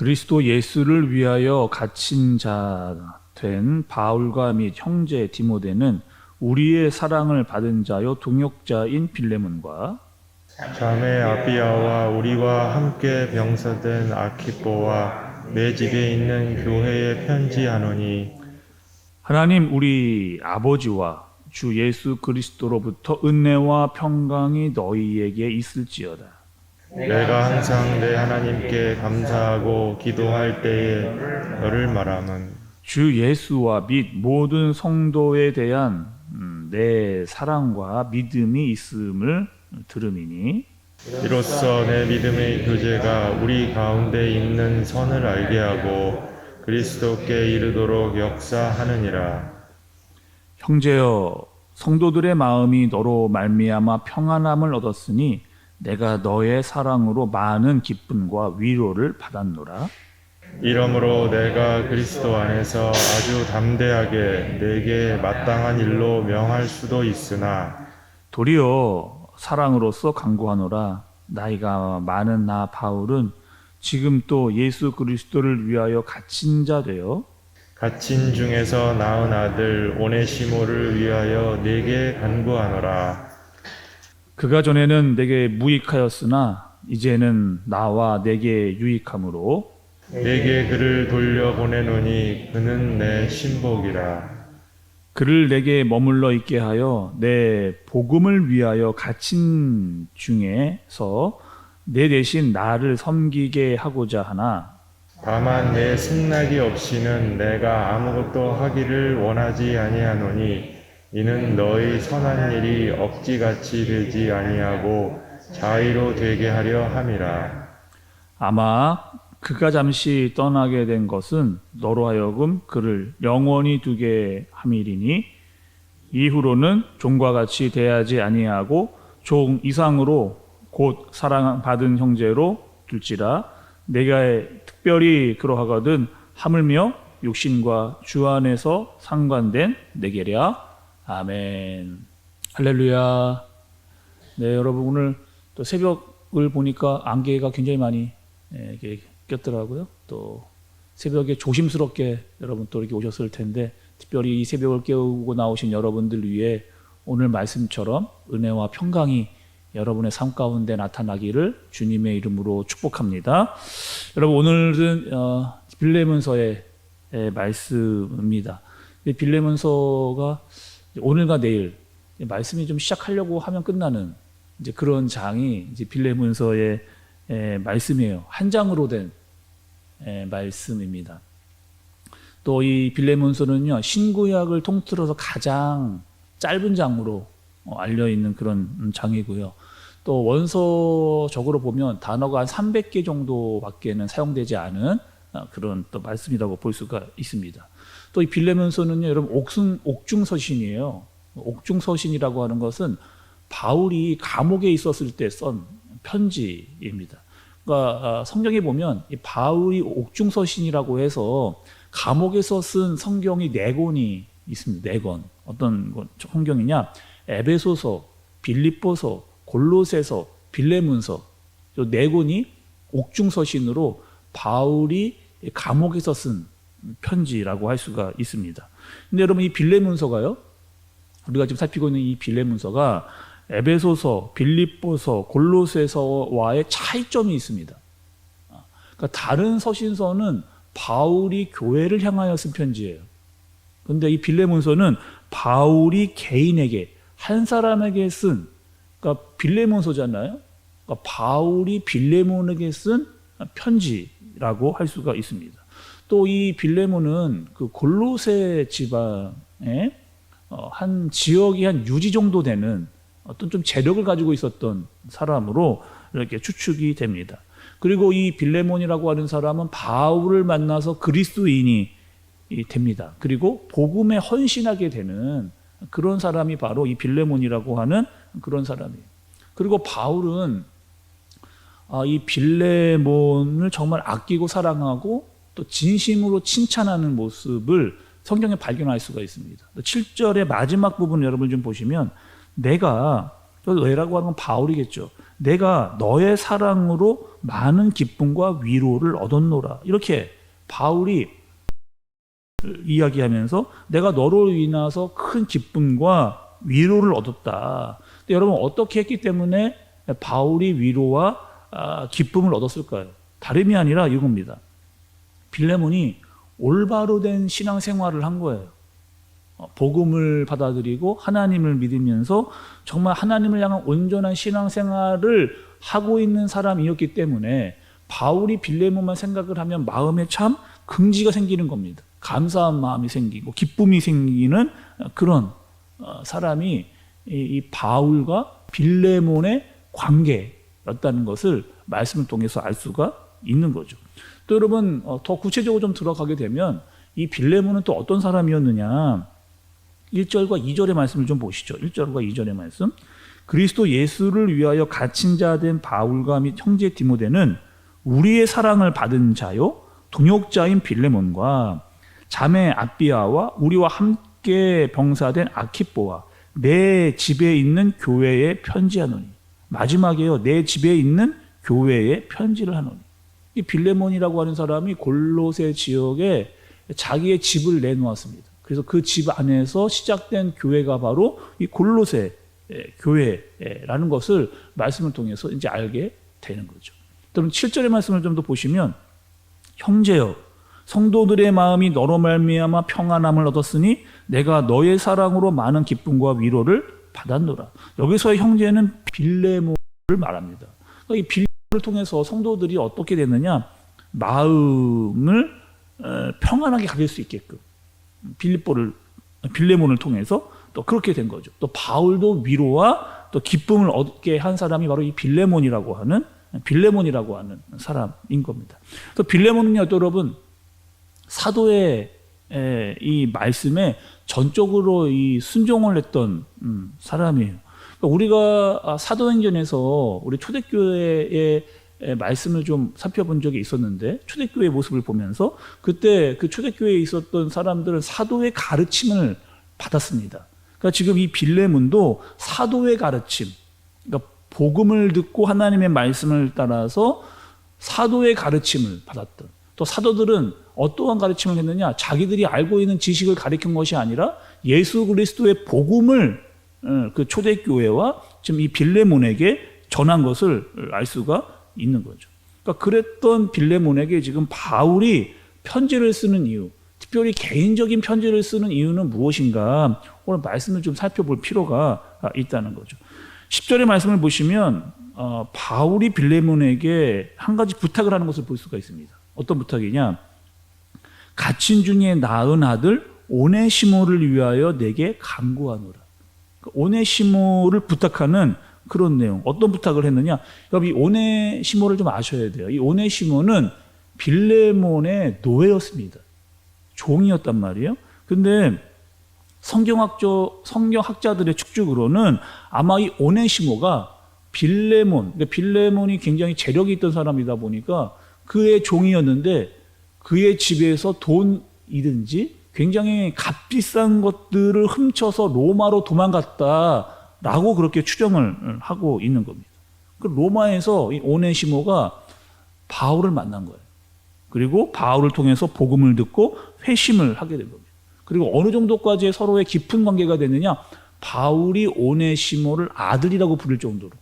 그리스도 예수를 위하여 갇힌 자 된 바울과 및 형제 디모데는 우리의 사랑을 받은 자요 동역자인 빌레몬과 자매 아비아와 우리와 함께 병사된 아키포와 내 집에 있는 교회에 편지하노니 하나님 우리 아버지와 주 예수 그리스도로부터 은혜와 평강이 너희에게 있을지어다. 내가 항상 내 하나님께 감사하고 기도할 때에 너를 말함은 주 예수와 및 모든 성도에 대한 내 사랑과 믿음이 있음을 들음이니 이로써 내 믿음의 교제가 우리 가운데 있는 선을 알게 하고 그리스도께 이르도록 역사하느니라. 형제여 성도들의 마음이 너로 말미암아 평안함을 얻었으니 내가 너의 사랑으로 많은 기쁨과 위로를 받았노라. 이러므로 내가 그리스도 안에서 아주 담대하게 내게 마땅한 일로 명할 수도 있으나 도리어 사랑으로서 강구하노라. 나이가 많은 나 바울은 지금 또 예수 그리스도를 위하여 갇힌 자 되어 갇힌 중에서 낳은 아들 오네시모를 위하여 내게 간구하노라. 그가 전에는 내게 무익하였으나 이제는 나와 내게 유익함으로 내게 그를 돌려보내노니 그는 내 신복이라. 그를 내게 머물러 있게 하여 내 복음을 위하여 갇힌 중에서 내 대신 나를 섬기게 하고자 하나 다만 내 승낙이 없이는 내가 아무것도 하기를 원하지 아니하노니 이는 너희 선한 일이 억지같이 되지 아니하고 자의로 되게 하려 함이라. 아마 그가 잠시 떠나게 된 것은 너로 하여금 그를 영원히 두게 함이리니 이후로는 종과 같이 대하지 아니하고 종 이상으로 곧 사랑받은 형제로 둘지라. 내가 특별히 그러하거든 하물며 육신과 주 안에서 상관된 내게랴. 아멘. 할렐루야. 네, 여러분 오늘 또 새벽을 보니까 안개가 굉장히 많이 이렇게 꼈더라고요. 또 새벽에 조심스럽게 여러분 또 이렇게 오셨을 텐데 특별히 이 새벽을 깨우고 나오신 여러분들 위해 오늘 말씀처럼 은혜와 평강이 여러분의 삶 가운데 나타나기를 주님의 이름으로 축복합니다. 여러분 오늘은 빌레몬서의 말씀입니다. 빌레몬서가 오늘과 내일 말씀이 좀 시작하려고 하면 끝나는 이제 그런 장이 이제 빌레몬서의 말씀이에요. 한 장으로 된 말씀입니다. 또 이 빌레몬서는요 신구약을 통틀어서 가장 짧은 장으로 알려 있는 그런 장이고요. 또 원서적으로 보면 단어가 한 300개 정도밖에는 사용되지 않은 그런 또 말씀이라고 볼 수가 있습니다. 또 이 빌레몬서는요, 여러분 옥중서신이에요. 옥중서신이라고 하는 것은 바울이 감옥에 있었을 때 쓴 편지입니다. 그러니까 성경에 보면 이 바울이 옥중서신이라고 해서 감옥에서 쓴 성경이 4권이 있습니다. 4권. 어떤 성경이냐? 에베소서, 빌립보서, 골로새서, 빌레몬서. 이 4권이 옥중서신으로 바울이 감옥에서 쓴 편지라고 할 수가 있습니다. 근데 여러분 이 빌레몬서가요. 우리가 지금 살피고 있는 이 빌레몬서가 에베소서, 빌립보서, 골로새서와의 차이점이 있습니다. 그러니까 다른 서신서는 바울이 교회를 향하여 쓴 편지예요. 그런데 이 빌레몬서는 바울이 개인에게 한 사람에게 쓴 그러니까 빌레몬서잖아요. 그러니까 바울이 빌레몬에게 쓴 편지라고 할 수가 있습니다. 또 이 빌레몬은 그 골로새 지방의 한 지역이 한 유지 정도 되는 어떤 좀 재력을 가지고 있었던 사람으로 이렇게 추측이 됩니다. 그리고 이 빌레몬이라고 하는 사람은 바울을 만나서 그리스도인이 됩니다. 그리고 복음에 헌신하게 되는 그런 사람이 바로 이 빌레몬이라고 하는 그런 사람이에요. 그리고 바울은 이 빌레몬을 정말 아끼고 사랑하고 또 진심으로 칭찬하는 모습을 성경에 발견할 수가 있습니다. 7절의 마지막 부분 여러분 좀 보시면 내가, 내라고 하는 건 바울이겠죠. 내가 너의 사랑으로 많은 기쁨과 위로를 얻었노라. 이렇게 바울이 이야기하면서 내가 너로 인해서 큰 기쁨과 위로를 얻었다. 근데 여러분 어떻게 했기 때문에 바울이 위로와 기쁨을 얻었을까요? 다름이 아니라 이겁니다. 빌레몬이 올바로 된 신앙생활을 한 거예요. 복음을 받아들이고 하나님을 믿으면서 정말 하나님을 향한 온전한 신앙생활을 하고 있는 사람이었기 때문에 바울이 빌레몬만 생각을 하면 마음에 참 긍지가 생기는 겁니다. 감사한 마음이 생기고 기쁨이 생기는 그런 사람이 이 바울과 빌레몬의 관계였다는 것을 말씀을 통해서 알 수가 있는 거죠. 또 여러분 더 구체적으로 좀 들어가게 되면 이 빌레몬은 또 어떤 사람이었느냐, 1절과 2절의 말씀을 좀 보시죠. 1절과 2절의 말씀. 그리스도 예수를 위하여 갇힌 자 된 바울과 및 형제 디모데는 우리의 사랑을 받은 자요 동역자인 빌레몬과 자매 아비아와 우리와 함께 병사된 아키뽀와 내 집에 있는 교회에 편지하노니. 마지막에요. 내 집에 있는 교회에 편지를 하노니. 이 빌레몬이라고 하는 사람이 골로새 지역에 자기의 집을 내놓았습니다. 그래서 그 집 안에서 시작된 교회가 바로 이 골로새 교회라는 것을 말씀을 통해서 이제 알게 되는 거죠. 그럼 7절의 말씀을 좀 더 보시면, 형제여 성도들의 마음이 너로 말미암아 평안함을 얻었으니 내가 너의 사랑으로 많은 기쁨과 위로를 받았노라. 여기서의 형제는 빌레몬을 말합니다. 그러니까 이 빌레몬을 통해서 성도들이 어떻게 됐느냐, 마음을 평안하게 가질 수 있게끔 빌레몬을 통해서 또 그렇게 된 거죠. 또 바울도 위로와 또 기쁨을 얻게 한 사람이 바로 이 빌레몬이라고 하는 사람인 겁니다. 또 빌레몬은요, 또 여러분 사도의 이 말씀에 전적으로 이 순종을 했던 사람이에요. 그러니까 우리가 사도행전에서 우리 초대교회의 말씀을 좀 살펴본 적이 있었는데, 초대교회의 모습을 보면서 그때 그 초대교회에 있었던 사람들은 사도의 가르침을 받았습니다. 그러니까 지금 이 빌레몬도 사도의 가르침, 그러니까 복음을 듣고 하나님의 말씀을 따라서 사도의 가르침을 받았던, 또 사도들은 어떠한 가르침을 했느냐, 자기들이 알고 있는 지식을 가르친 것이 아니라 예수 그리스도의 복음을 그 초대교회와 지금 이 빌레몬에게 전한 것을 알 수가 있는 거죠. 그러니까 그랬던 빌레몬에게 지금 바울이 편지를 쓰는 이유, 특별히 개인적인 편지를 쓰는 이유는 무엇인가, 오늘 말씀을 좀 살펴볼 필요가 있다는 거죠. 10절의 말씀을 보시면 바울이 빌레몬에게 한 가지 부탁을 하는 것을 볼 수가 있습니다. 어떤 부탁이냐, 갇힌 중에 낳은 아들 오네시모를 위하여 내게 간구하노라. 오네시모를 부탁하는 그런 내용. 어떤 부탁을 했느냐, 여러분 이 오네시모를 좀 아셔야 돼요. 이 오네시모는 빌레몬의 노예였습니다. 종이었단 말이에요. 근데 성경학자들의 축적으로는 아마 이 오네시모가 빌레몬이 굉장히 재력이 있던 사람이다 보니까 그의 종이었는데, 그의 집에서 돈이든지 굉장히 값비싼 것들을 훔쳐서 로마로 도망갔다라고 그렇게 추정을 하고 있는 겁니다. 그 로마에서 이 오네시모가 바울을 만난 거예요. 그리고 바울을 통해서 복음을 듣고 회심을 하게 된 겁니다. 그리고 어느 정도까지 서로의 깊은 관계가 됐느냐, 바울이 오네시모를 아들이라고 부를 정도로,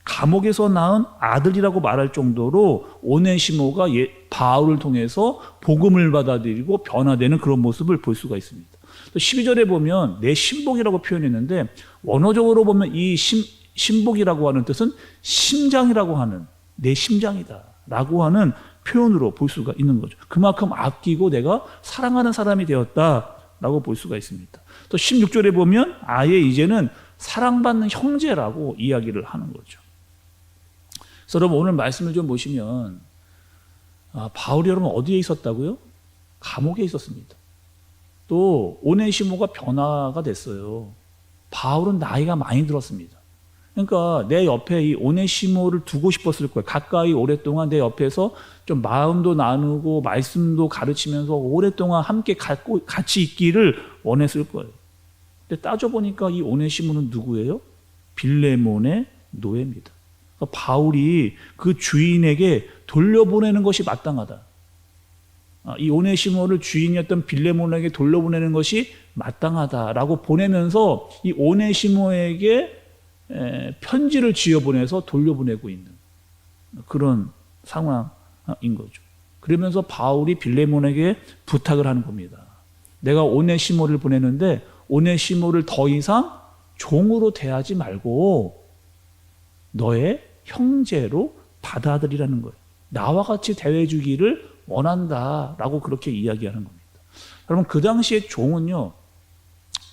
감옥에서 낳은 아들이라고 말할 정도로 오네시모가 바울을 통해서 복음을 받아들이고 변화되는 그런 모습을 볼 수가 있습니다. 12절에 보면 내 신복이라고 표현했는데, 원어적으로 보면 이 신복이라고 하는 뜻은 심장이라고 하는, 내 심장이다 라고 하는 표현으로 볼 수가 있는 거죠. 그만큼 아끼고 내가 사랑하는 사람이 되었다라고 볼 수가 있습니다. 또 16절에 보면 아예 이제는 사랑받는 형제라고 이야기를 하는 거죠. 그래서 여러분 오늘 말씀을 좀 보시면 바울이 여러분 어디에 있었다고요? 감옥에 있었습니다. 또 오네시모가 변화가 됐어요. 바울은 나이가 많이 들었습니다. 그러니까 내 옆에 이 오네시모를 두고 싶었을 거예요. 가까이 오랫동안 내 옆에서 좀 마음도 나누고 말씀도 가르치면서 오랫동안 함께 같이 있기를 원했을 거예요. 근데 따져보니까 이 오네시모는 누구예요? 빌레몬의 노예입니다. 바울이 그 주인에게 돌려보내는 것이 마땅하다. 이 오네시모를 주인이었던 빌레몬에게 돌려보내는 것이 마땅하다라고 보내면서 이 오네시모에게 편지를 지어보내서 돌려보내고 있는 그런 상황인 거죠. 그러면서 바울이 빌레몬에게 부탁을 하는 겁니다. 내가 오네시모를 보내는데 오네시모를 더 이상 종으로 대하지 말고 너의 형제로 받아들이라는 거예요. 나와 같이 대해주기를 원한다라고 그렇게 이야기하는 겁니다. 여러분, 그 당시에 종은요,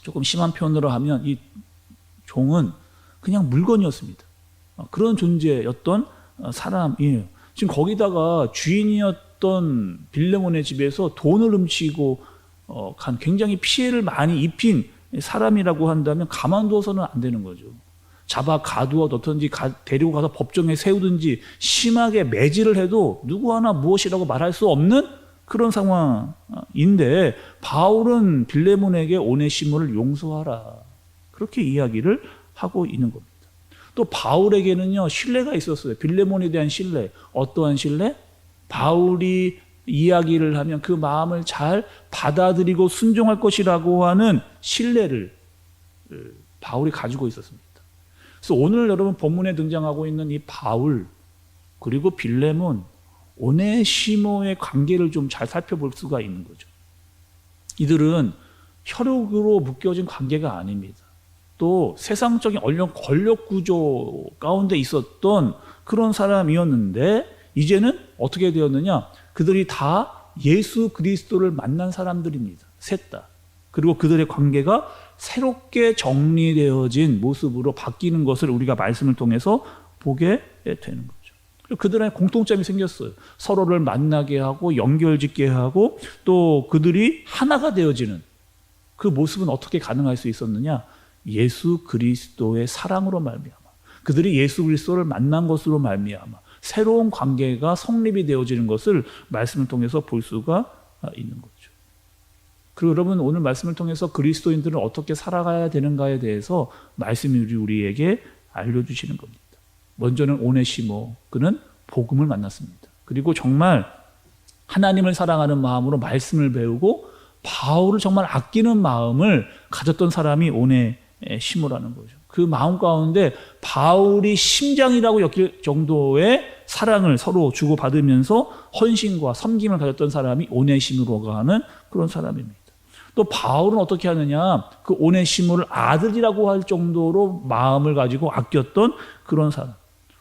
조금 심한 표현으로 하면 이 종은 그냥 물건이었습니다. 그런 존재였던 사람이에요. 지금 거기다가 주인이었던 빌레몬의 집에서 돈을 훔치고 간 굉장히 피해를 많이 입힌 사람이라고 한다면 가만두어서는 안 되는 거죠. 잡아 가두어 넣든지 데리고 가서 법정에 세우든지 심하게 매질을 해도 누구 하나 무엇이라고 말할 수 없는 그런 상황인데 바울은 빌레몬에게 오네시모를 용서하라 그렇게 이야기를 하고 있는 겁니다. 또 바울에게는요 신뢰가 있었어요. 빌레몬에 대한 신뢰. 어떠한 신뢰? 바울이 이야기를 하면 그 마음을 잘 받아들이고 순종할 것이라고 하는 신뢰를 바울이 가지고 있었습니다. 그래서 오늘 여러분 본문에 등장하고 있는 이 바울 그리고 빌레몬, 오네시모의 관계를 좀 잘 살펴볼 수가 있는 거죠. 이들은 혈육으로 묶여진 관계가 아닙니다. 또 세상적인 권력 구조 가운데 있었던 그런 사람이었는데 이제는 어떻게 되었느냐? 그들이 다 예수 그리스도를 만난 사람들입니다. 셋 다. 그리고 그들의 관계가 새롭게 정리되어진 모습으로 바뀌는 것을 우리가 말씀을 통해서 보게 되는 거죠. 그들의 공통점이 생겼어요. 서로를 만나게 하고 연결짓게 하고 또 그들이 하나가 되어지는 그 모습은 어떻게 가능할 수 있었느냐? 예수 그리스도의 사랑으로 말미암아 그들이 예수 그리스도를 만난 것으로 말미암아 새로운 관계가 성립이 되어지는 것을 말씀을 통해서 볼 수가 있는 거죠. 그리고 여러분 오늘 말씀을 통해서 그리스도인들은 어떻게 살아가야 되는가에 대해서 말씀이 우리에게 알려주시는 겁니다. 먼저는 오네시모, 그는 복음을 만났습니다. 그리고 정말 하나님을 사랑하는 마음으로 말씀을 배우고 바울을 정말 아끼는 마음을 가졌던 사람이 오네시모라는 거죠. 그 마음 가운데 바울이 심장이라고 여길 정도의 사랑을 서로 주고받으면서 헌신과 섬김을 가졌던 사람이 오네시모로가 하는 그런 사람입니다. 또 바울은 어떻게 하느냐? 그 오네시모를 아들이라고 할 정도로 마음을 가지고 아꼈던 그런 사람.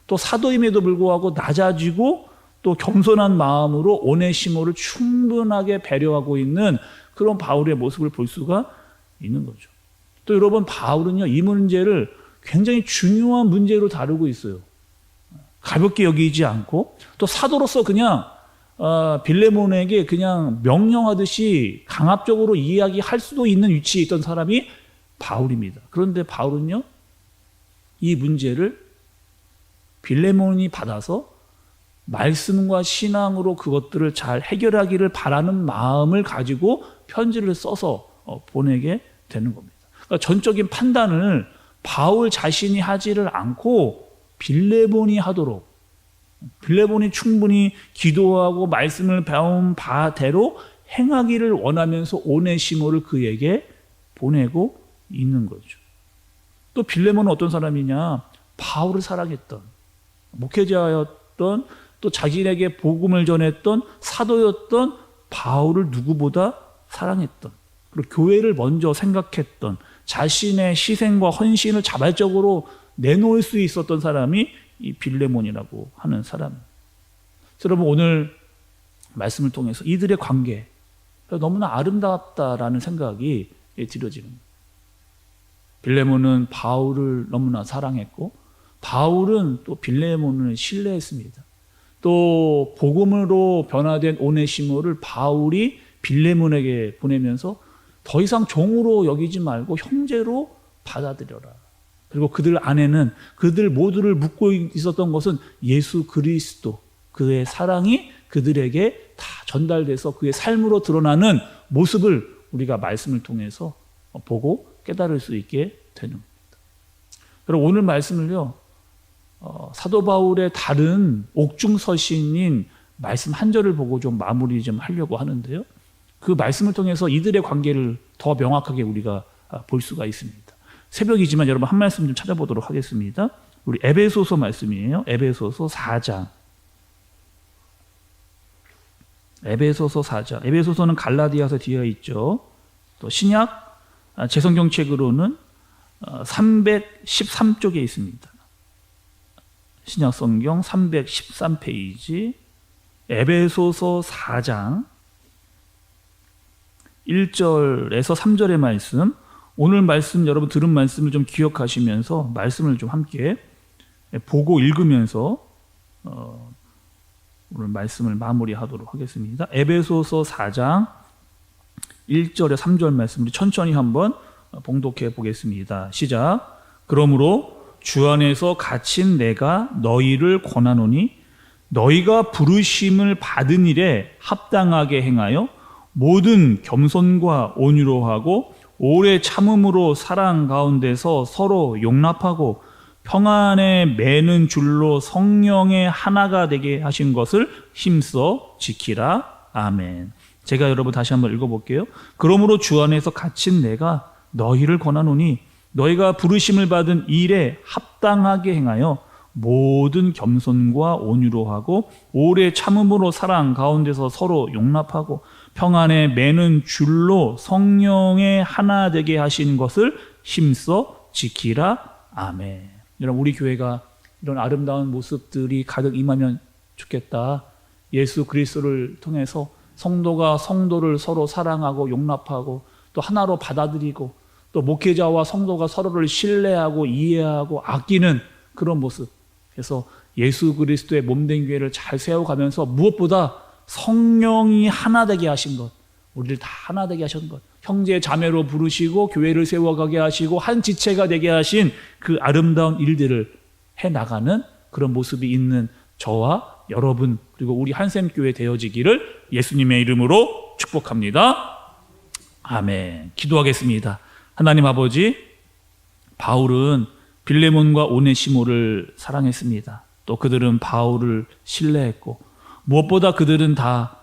또 사도임에도 불구하고 낮아지고 또 겸손한 마음으로 오네시모를 충분하게 배려하고 있는 그런 바울의 모습을 볼 수가 있는 거죠. 또 여러분 바울은요 이 문제를 굉장히 중요한 문제로 다루고 있어요. 가볍게 여기지 않고 또 사도로서 그냥 빌레몬에게 그냥 명령하듯이 강압적으로 이야기할 수도 있는 위치에 있던 사람이 바울입니다. 그런데 바울은요 이 문제를 빌레몬이 받아서 말씀과 신앙으로 그것들을 잘 해결하기를 바라는 마음을 가지고 편지를 써서 보내게 되는 겁니다. 그러니까 전적인 판단을 바울 자신이 하지를 않고 빌레몬이 하도록 빌레몬이 충분히 기도하고 말씀을 배운 바대로 행하기를 원하면서 오네시모를 그에게 보내고 있는 거죠. 또 빌레몬은 어떤 사람이냐? 바울을 사랑했던 목회자였던 또 자기에게 복음을 전했던 사도였던 바울을 누구보다 사랑했던 그리고 교회를 먼저 생각했던 자신의 희생과 헌신을 자발적으로 내놓을 수 있었던 사람이 이 빌레몬이라고 하는 사람. 여러분 오늘 말씀을 통해서 이들의 관계 너무나 아름답다라는 생각이 들어지는 거예요. 빌레몬은 바울을 너무나 사랑했고 바울은 또 빌레몬을 신뢰했습니다. 또 복음으로 변화된 오네시모를 바울이 빌레몬에게 보내면서 더 이상 종으로 여기지 말고 형제로 받아들여라. 그리고 그들 안에는 그들 모두를 묶고 있었던 것은 예수 그리스도 그의 사랑이 그들에게 다 전달돼서 그의 삶으로 드러나는 모습을 우리가 말씀을 통해서 보고 깨달을 수 있게 되는 겁니다. 여러분 오늘 말씀을요 사도 바울의 다른 옥중서신인 말씀 한 절을 보고 좀 마무리 좀 하려고 하는데요. 그 말씀을 통해서 이들의 관계를 더 명확하게 우리가 볼 수가 있습니다. 새벽이지만 여러분 한 말씀 좀 찾아보도록 하겠습니다. 우리 에베소서 말씀이에요. 에베소서 4장. 에베소서 4장. 에베소서는 갈라디아서 뒤에 있죠. 또 신약 재성경책으로는 313쪽에 있습니다. 신약 성경 313페이지 에베소서 4장 1절에서 3절의 말씀, 오늘 말씀 여러분 들은 말씀을 좀 기억하시면서 말씀을 좀 함께 보고 읽으면서 오늘 말씀을 마무리하도록 하겠습니다. 에베소서 4장 1절에 3절 말씀 우리 천천히 한번 봉독해 보겠습니다. 시작. 그러므로 주 안에서 갇힌 내가 너희를 권하노니 너희가 부르심을 받은 일에 합당하게 행하여 모든 겸손과 온유로 하고 오래 참음으로 사랑 가운데서 서로 용납하고 평안에 매는 줄로 성령의 하나가 되게 하신 것을 힘써 지키라. 아멘. 제가 여러분 다시 한번 읽어볼게요. 그러므로 주 안에서 갇힌 내가 너희를 권하노니 너희가 부르심을 받은 일에 합당하게 행하여 모든 겸손과 온유로 하고 오래 참음으로 사랑 가운데서 서로 용납하고 평안에 매는 줄로 성령의 하나 되게 하신 것을 힘써 지키라. 아멘. 여러분 우리 교회가 이런 아름다운 모습들이 가득 임하면 좋겠다. 예수 그리스도를 통해서 성도가 성도를 서로 사랑하고 용납하고 또 하나로 받아들이고 또 목회자와 성도가 서로를 신뢰하고 이해하고 아끼는 그런 모습. 그래서 예수 그리스도의 몸된 교회를 잘 세워가면서 무엇보다 성령이 하나 되게 하신 것, 우리를 다 하나 되게 하신 것, 형제 자매로 부르시고 교회를 세워가게 하시고 한 지체가 되게 하신 그 아름다운 일들을 해나가는 그런 모습이 있는 저와 여러분 그리고 우리 한샘교회 되어지기를 예수님의 이름으로 축복합니다. 아멘. 기도하겠습니다. 하나님 아버지, 바울은 빌레몬과 오네시모를 사랑했습니다. 또 그들은 바울을 신뢰했고 무엇보다 그들은 다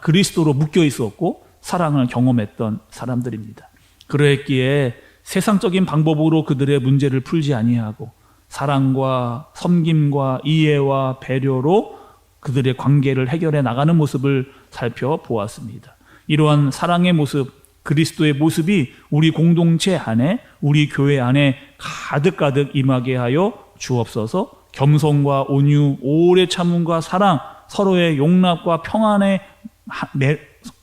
그리스도로 묶여 있었고 사랑을 경험했던 사람들입니다. 그러했기에 세상적인 방법으로 그들의 문제를 풀지 아니하고 사랑과 섬김과 이해와 배려로 그들의 관계를 해결해 나가는 모습을 살펴보았습니다. 이러한 사랑의 모습, 그리스도의 모습이 우리 공동체 안에, 우리 교회 안에 가득가득 임하게 하여 주옵소서. 겸손과 온유, 오래 참음과 사랑, 서로의 용납과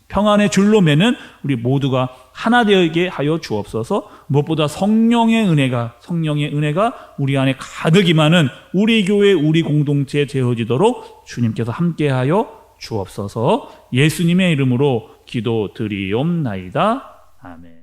평안의 줄로 매는 우리 모두가 하나 되게 하여 주옵소서. 무엇보다 성령의 은혜가 우리 안에 가득 임하는 우리 교회, 우리 공동체 되어지도록 주님께서 함께하여 주옵소서. 예수님의 이름으로 기도드리옵나이다. 아멘.